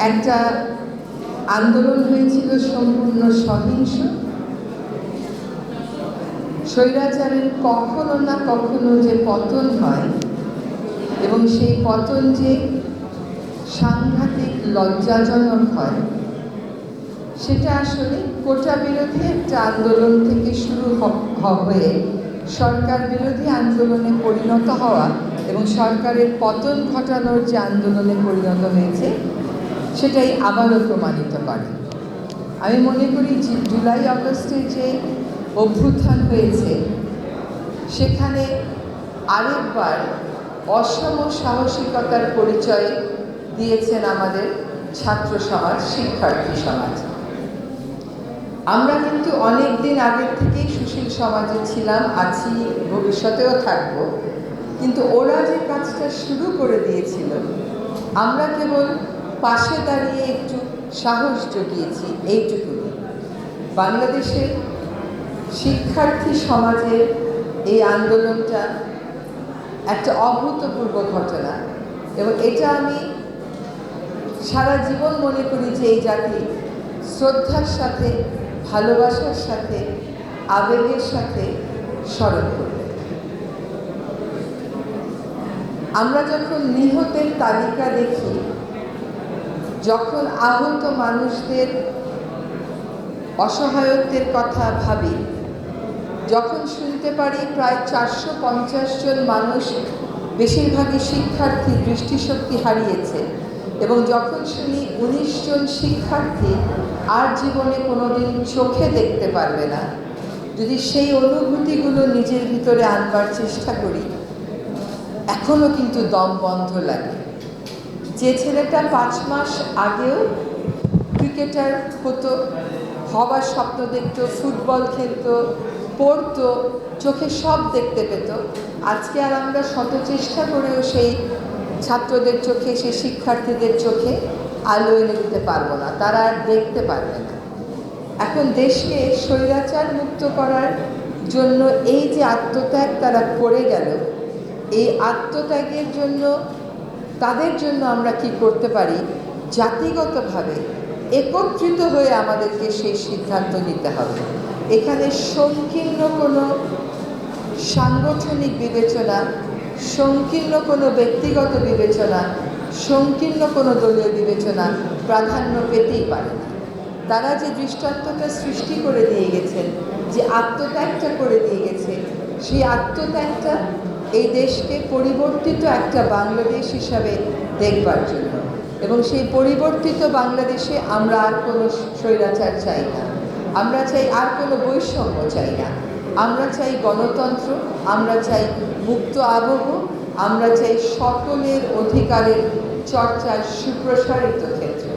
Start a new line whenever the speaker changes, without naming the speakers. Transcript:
একটা আন্দোলন হয়েছিল সম্পূর্ণ সহিংস। স্বৈরাচারের কখনো না কখনো যে পতন হয় এবং সেই পতন যে সাংঘাতিক লজ্জাজনক হয়, সেটা আসলে কোটা বিরোধী একটা আন্দোলন থেকে শুরু হয়ে সরকার বিরোধী আন্দোলনে পরিণত হওয়া এবং সরকারের পতন ঘটানোর যে আন্দোলনে পরিণত হয়েছে, সেটাই আবারও প্রমাণিত করে। আমি মনে করি জুলাই আগস্টে যে অভ্যুত্থান হয়েছে, সেখানে আরেকবার অসম সাহসিকতার পরিচয় দিয়েছেন আমাদের ছাত্র সমাজ, শিক্ষার্থী সমাজ। আমরা কিন্তু অনেক দিন আগের থেকেই সুশীল সমাজে ছিলাম, আছি, ভবিষ্যতেও থাকবো, কিন্তু ওরা যে কাজটা শুরু করে দিয়েছিল, আমরা কেবল পাশে দাঁড়িয়ে একটু সাহস জুগিয়েছি, এইটুকুনি। বাংলাদেশের শিক্ষার্থী সমাজের এই আন্দোলনটা একটা অভূতপূর্ব ঘটনা এবং এটা আমি সারা জীবন মনে করি যে এই জাতি শ্রদ্ধার সাথে, ভালোবাসার সাথে, আবেগের সাথে স্মরণ করবে। আমরা যখন নিহতের তালিকা দেখি, যখন আহত মানুষদের অসহায়ত্বের কথা ভাবি, যখন শুনতে পারি প্রায় 450 জন মানুষ, বেশিরভাগই শিক্ষার্থী, দৃষ্টিশক্তি হারিয়েছে, এবং যখন শুনি 19 জন শিক্ষার্থী আর জীবনে কোনোদিন চোখে দেখতে পারবে না, যদি সেই অনুভূতিগুলো নিজের ভিতরে আনবার চেষ্টা করি, এখনও কিন্তু দম বন্ধ লাগে। যে ছেলেটা 5 মাস আগেও ক্রিকেটার হতো, হবার স্বপ্ন দেখতো, ফুটবল খেলতো, পড়তো, চোখে সব দেখতে পেত, আজকে আর আমরা শত চেষ্টা করেও সেই ছাত্রদের চোখে, সেই শিক্ষার্থীদের চোখে আলো এনে দিতে পারবো না, তারা আর দেখতে পারবে না। এখন দেশকে স্বৈরাচার মুক্ত করার জন্য এই যে আত্মত্যাগ তারা করে গেল, এই আত্মত্যাগের জন্য, তাদের জন্য আমরা কি করতে পারি? জাতিগতভাবে একত্রিত হয়ে আমাদেরকে সেই সিদ্ধান্ত নিতে হবে। এখানে সংকীর্ণ কোনো সাংগঠনিক বিবেচনা, সংকীর্ণ কোনো ব্যক্তিগত বিবেচনা, সংকীর্ণ কোনো দলীয় বিবেচনা প্রাধান্য পেতেই পারে না। তারা যে দৃষ্টান্তটা সৃষ্টি করে দিয়ে গেছেন, যে আত্মত্যাগটা করে দিয়ে গেছে, সেই আত্মত্যাগটা এই দেশকে পরিবর্তিত একটা বাংলাদেশ হিসাবে দেখবার জন্য, এবং সেই পরিবর্তিত বাংলাদেশে আমরা আর কোনো স্বৈরাচার চাই না, আমরা চাই আর কোনো বৈষম্য চাই না, আমরা চাই গণতন্ত্র, আমরা চাই মুক্ত আবহ, আমরা চাই সকলের অধিকারের চর্চার সুপ্রসারিত ক্ষেত্র।